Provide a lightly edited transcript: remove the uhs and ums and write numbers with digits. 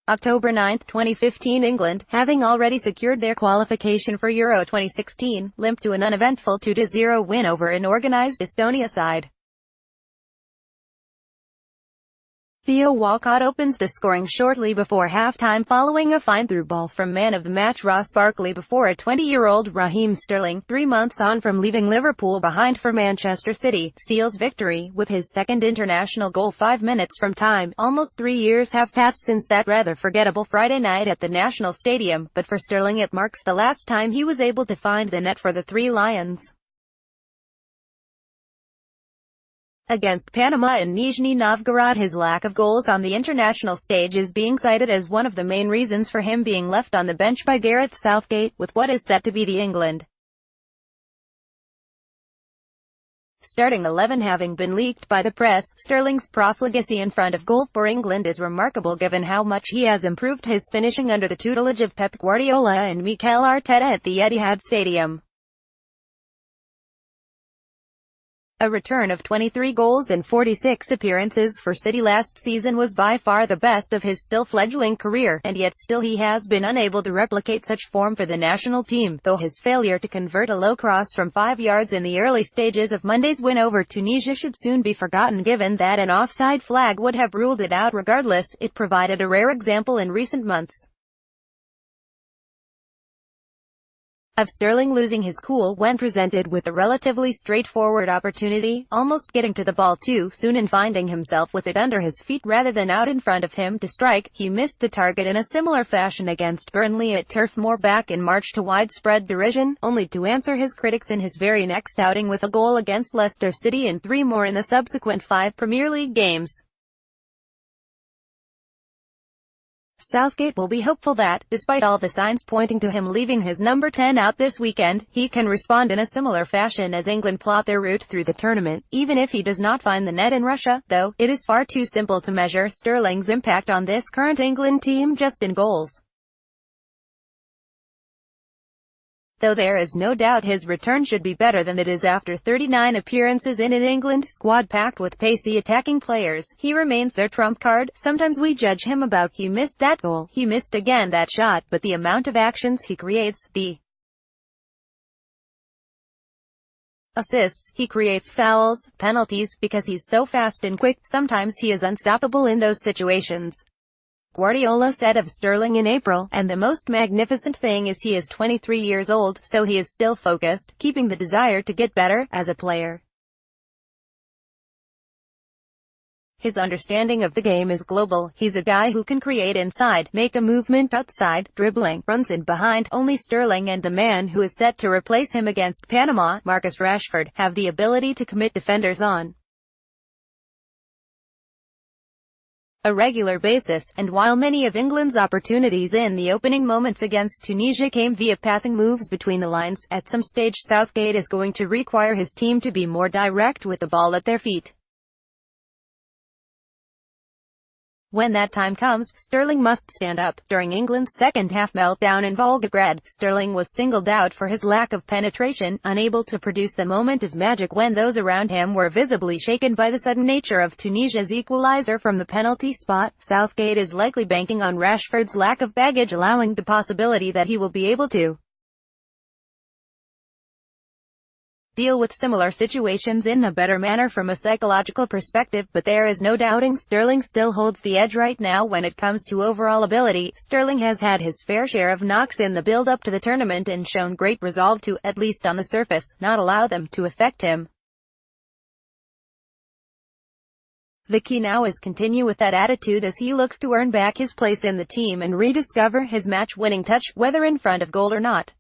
October 9, 2015 England, having already secured their qualification for Euro 2016, limped to an uneventful 2-0 win over an organised Estonia side. Theo Walcott opens the scoring shortly before half-time following a fine-through ball from man-of-the-match Ross Barkley before a 20-year-old Raheem Sterling, 3 months on from leaving Liverpool behind for Manchester City, seals victory, with his second international goal 5 minutes from time. Almost 3 years have passed since that rather forgettable Friday night at the National Stadium, but for Sterling it marks the last time he was able to find the net for the Three Lions. Against Panama in Nizhny Novgorod, his lack of goals on the international stage is being cited as one of the main reasons for him being left on the bench by Gareth Southgate, with what is set to be the England starting 11 having been leaked by the press. Sterling's profligacy in front of goal for England is remarkable given how much he has improved his finishing under the tutelage of Pep Guardiola and Mikel Arteta at the Etihad Stadium. A return of 23 goals in 46 appearances for City last season was by far the best of his still fledgling career, and yet still he has been unable to replicate such form for the national team, though his failure to convert a low cross from 5 yards in the early stages of Monday's win over Tunisia should soon be forgotten given that an offside flag would have ruled it out regardless. It provided a rare example in recent months of Sterling losing his cool when presented with a relatively straightforward opportunity, almost getting to the ball too soon and finding himself with it under his feet rather than out in front of him to strike. He missed the target in a similar fashion against Burnley at Turf Moor back in March to widespread derision, only to answer his critics in his very next outing with a goal against Leicester City and 3 more in the subsequent 5 Premier League games. Southgate will be hopeful that, despite all the signs pointing to him leaving his number 10 out this weekend, he can respond in a similar fashion as England plot their route through the tournament. Even if he does not find the net in Russia, though, it is far too simple to measure Sterling's impact on this current England team just in goals. Though there is no doubt his return should be better than it is after 39 appearances in an England squad packed with pacey attacking players, he remains their trump card. Sometimes we judge him about, he missed that goal, he missed again that shot, but the amount of actions he creates, the assists he creates, fouls, penalties, because he's so fast and quick, sometimes he is unstoppable in those situations. Guardiola said of Sterling in April, and the most magnificent thing is he is 23 years old, so he is still focused, keeping the desire to get better, as a player. His understanding of the game is global. He's a guy who can create inside, make a movement outside, dribbling, runs in behind. Only Sterling and the man who is set to replace him against Panama, Marcus Rashford, have the ability to commit defenders on a regular basis, and while many of England's opportunities in the opening moments against Tunisia came via passing moves between the lines, at some stage Southgate is going to require his team to be more direct with the ball at their feet. When that time comes, Sterling must stand up. During England's second-half meltdown in Volgograd, Sterling was singled out for his lack of penetration, unable to produce the moment of magic when those around him were visibly shaken by the sudden nature of Tunisia's equalizer from the penalty spot. Southgate is likely banking on Rashford's lack of baggage, allowing the possibility that he will be able to deal with similar situations in a better manner from a psychological perspective, but there is no doubting Sterling still holds the edge right now when it comes to overall ability. Sterling has had his fair share of knocks in the build-up to the tournament and shown great resolve to, at least on the surface, not allow them to affect him. The key now is continue with that attitude as he looks to earn back his place in the team and rediscover his match-winning touch, whether in front of goal or not.